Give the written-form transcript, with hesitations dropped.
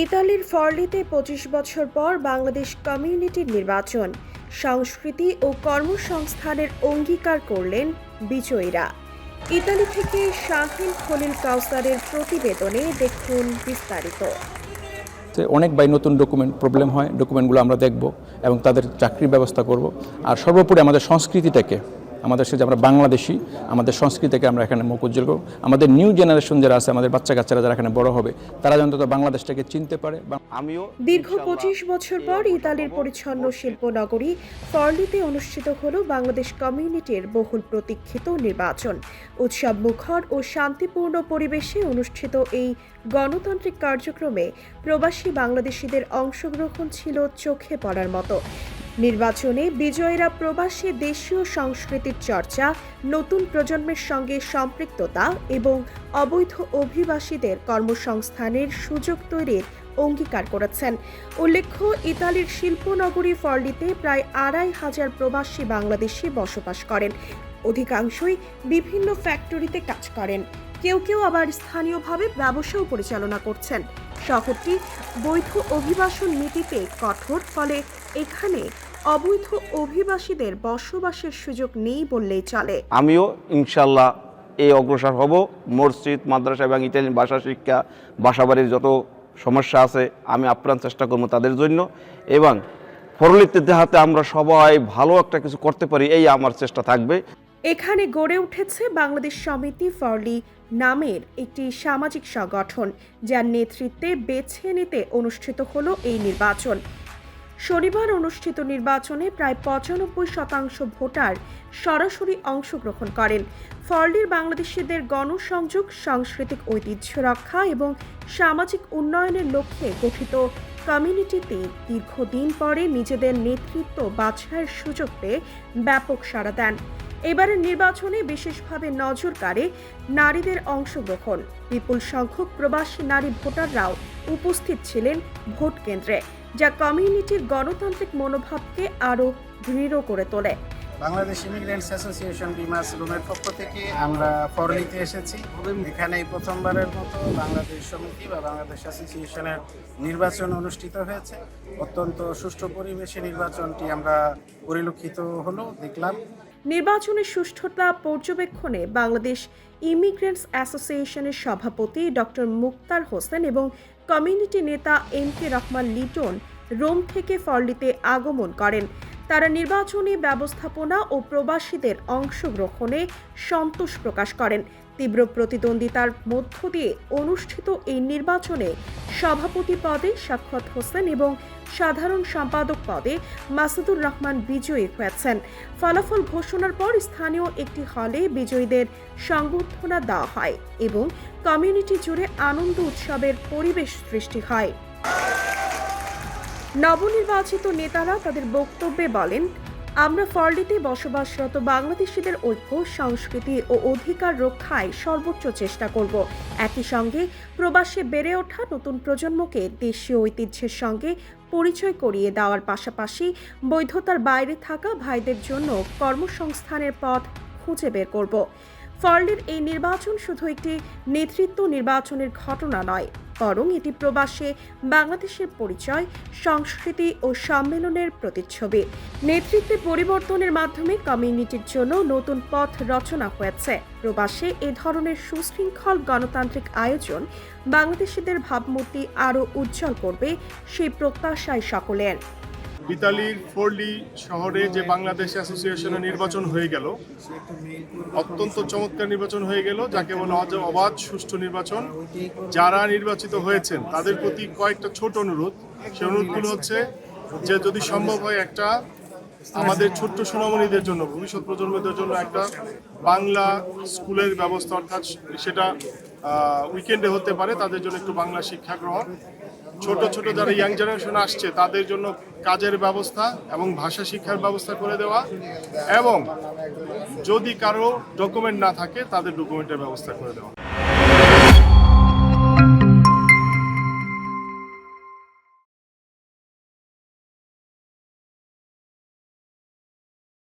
ইতালির ফর্লিতে ২৫ বছর পর বাংলাদেশ কমিউনিটির নির্বাচন, সংস্কৃতি ও কর্মসংস্থানের অঙ্গীকার করলেন বিজয়ীরা। ইতালি থেকে শাহিন খলিল কাউসারের প্রতিবেদনে দেখুন বিস্তারিত। অনেক নতুন ডকুমেন্ট প্রবলেম হয়, ডকুমেন্টগুলো আমরা দেখব এবং তাদের চাকরির ব্যবস্থা করব। আর সর্বোপরি আমাদের সংস্কৃতিটাকে, আমাদের যে আমরা বাংলাদেশি, আমাদের সংস্কৃতিকে আমরা এখানে মুখ উজ্জ্বল করব। আমাদের নিউ জেনারেশন যারা আছে, আমাদের বাচ্চা কাচ্চারা যারা এখানে বড় হবে, তারা অন্তত বাংলাদেশটাকে চিনতে পারে। দীর্ঘ ২৫ বছর পর ইতালির পরিচ্ছন্ন শিল্প নগরী ফর্লিতে অনুষ্ঠিত হল বাংলাদেশ কমিউনিটির বহুল প্রতীক্ষিত নির্বাচন। উৎসব মুখর ও শান্তিপূর্ণ পরিবেশে অনুষ্ঠিত এই গণতান্ত্রিক কার্যক্রমে প্রবাসী বাংলাদেশিদের অংশগ্রহণ ছিল চোখে পড়ার মতো। নির্বাচনে বিজয়ীরা প্রবাসী দেশীয় সংস্কৃতির চর্চা, নতুন প্রজন্মের সঙ্গে সম্পৃক্ততা এবং অবৈধ অভিবাসীদের কর্মসংস্থানের সুযোগ তৈরির অঙ্গীকার করেছেন। উল্লেখ্য, ইতালির শিল্পনগরী ফর্লিতে প্রায় ২৫০০ প্রবাসী বাংলাদেশি বসবাস করেন। অধিকাংশই বিভিন্ন ফ্যাক্টরিতে কাজ করেন, কেউ কেউ আবার স্থানীয়ভাবে ব্যবসাও পরিচালনা করছেন। শহরটি বৈধ অভিবাসন নীতিতে কঠোর, ফলে এখানে অবৈধ অভিবাসীদের বসবাসের সুযোগ নেই বললেই চলে। আমিও ইনশাল্লাহ এই অগ্রসর হব। মসজিদ, মাদ্রাসা এবং ইতালিয়ান ভাষা শিক্ষা, বাসাবাড়ির যত সমস্যা আছে আমি আপ্রাণ চেষ্টা করবো তাদের জন্য, এবং পরবর্তীতে হাতে আমরা সবাই ভালো একটা কিছু করতে পারি, এই আমার চেষ্টা থাকবে। এখানে গড়ে উঠেছে বাংলাদেশ সমিতি ফর্লি নামের একটি সামাজিক সংগঠন, যার নেতৃত্বে বেছে নিতে অনুষ্ঠিত হলো এই নির্বাচন। শনিবার অনুষ্ঠিত নির্বাচনে প্রায় ৯৫% ভোটার সরাসরি অংশগ্রহণ করেন। ফর্লির বাংলাদেশিদের গণসংযোগ, সাংস্কৃতিক ঐতিহ্য রক্ষা এবং সামাজিক উন্নয়নের লক্ষ্যে গঠিত কমিউনিটিতে দীর্ঘদিন পরে নিজেদের নেতৃত্ব বাছাইয়ের সুযোগ পেয়ে ব্যাপক সাড়া দেন। এবারের নির্বাচনে বিশেষভাবে নজর কাড়ে নারীদের অংশগ্রহণ। বিপুল সংখ্যক প্রবাসী নারী ভোটাররাও উপস্থিত ছিলেন ভোট কেন্দ্রে, যা কমিউনিটির গণতান্ত্রিক মনোভাবকে আরও দৃঢ় করে তোলে। বাংলাদেশ ইমিগ্রেন্টস অ্যাসোসিয়েশন বিমাস রুমের পক্ষ থেকে আমরা ফর্লিতে এসেছি। এখানে প্রথমবারের মতো বাংলাদেশ সমিতি বা বাংলাদেশ অ্যাসোসিয়েশনের নির্বাচন অনুষ্ঠিত হয়েছে। অত্যন্ত সুষ্ঠু পরিবেশে নির্বাচনটি আমরা পরিলক্ষিত হলো, দেখলাম। নির্বাচনের সুষ্ঠুতা পর্যবেক্ষণে বাংলাদেশ ইমিগ্রেন্টস অ্যাসোসিয়েশনের সভাপতি ডক্টর মুক্তার হোসেন এবং কমিউনিটি নেতা MK রহমান লিটন রোম থেকে ফর্লিতে আগমন করেন। তারা নির্বাচনী ব্যবস্থাপনা ও প্রবাসীদের অংশগ্রহণে সন্তোষ প্রকাশ করেন। তীব্র প্রতিদ্বন্দ্বিতার মধ্য দিয়ে অনুষ্ঠিত এই নির্বাচনে সভাপতি পদে সাখাওয়াত হোসেন এবং সাধারণ সম্পাদক পদে মাসুদুর রহমান বিজয়ী হয়েছেন। ফলাফল ঘোষণার পর স্থানীয় একটি হলে বিজয়ীদের সংবর্ধনা দেওয়া হয় এবং কমিউনিটি জুড়ে আনন্দ উৎসবের পরিবেশ সৃষ্টি হয়। নবনির্বাচিত নেতারা তাদের বক্তব্যে বলেন, আমরা ফর্লিতে বসবাসরত বাংলাদেশিদের ঐক্য, সংস্কৃতি ও অধিকার রক্ষায় সর্বোচ্চ চেষ্টা করব। একই সঙ্গে প্রবাসে বেড়ে ওঠা নতুন প্রজন্মকে দেশীয় ঐতিহ্যের সঙ্গে পরিচয় করিয়ে দেওয়ার পাশাপাশি বৈধতার বাইরে থাকা ভাইদের জন্য কর্মসংস্থানের পথ খুঁজে বের করব। ফর্লির এই নির্বাচন শুধু একটি নেতৃত্ব নির্বাচনের ঘটনা নয়, বরং এটি প্রবাসে বাংলাদেশের পরিচয়, সংস্কৃতি ও সম্মেলনের প্রতিচ্ছবি। নেতৃত্বে পরিবর্তনের মাধ্যমে কমিউনিটির জন্য নতুন পথ রচনা হয়েছে। প্রবাসে এ ধরনের সুশৃঙ্খল গণতান্ত্রিক আয়োজন বাংলাদেশিদের ভাবমূর্তি আরও উজ্জ্বল করবে, সেই প্রত্যাশায় সকলের। ইতালির ফর্লি শহরে যে বাংলাদেশ অ্যাসোসিয়েশনের নির্বাচন হয়ে গেল, অত্যন্ত চমৎকার নির্বাচন হয়ে গেল, যাকে বলা হয় অবাধ সুষ্ঠু নির্বাচন। যারা নির্বাচিত হয়েছেন তাদের প্রতি কয়েকটা ছোট অনুরোধ। সেই অনুরোধগুলো হচ্ছে যে যদি সম্ভব হয় একটা আমাদের ছোট্ট সোনামণিদের জন্য, ভবিষ্যৎ প্রজন্মদের জন্য একটা বাংলা স্কুলের ব্যবস্থা, অর্থাৎ সেটা উইকেন্ডে হতে পারে, তাদের জন্য একটু বাংলা শিক্ষা গ্রহণ। ছোট ছোট যারা ইয়াং জেনারেশন আসছে তাদের জন্য কাজের ব্যবস্থা এবং ভাষা শিক্ষার ব্যবস্থা করে দেওয়া, এবং যদি কারো ডকুমেন্ট না থাকে তাদের ডকুমেন্টের ব্যবস্থা করে দেওয়া।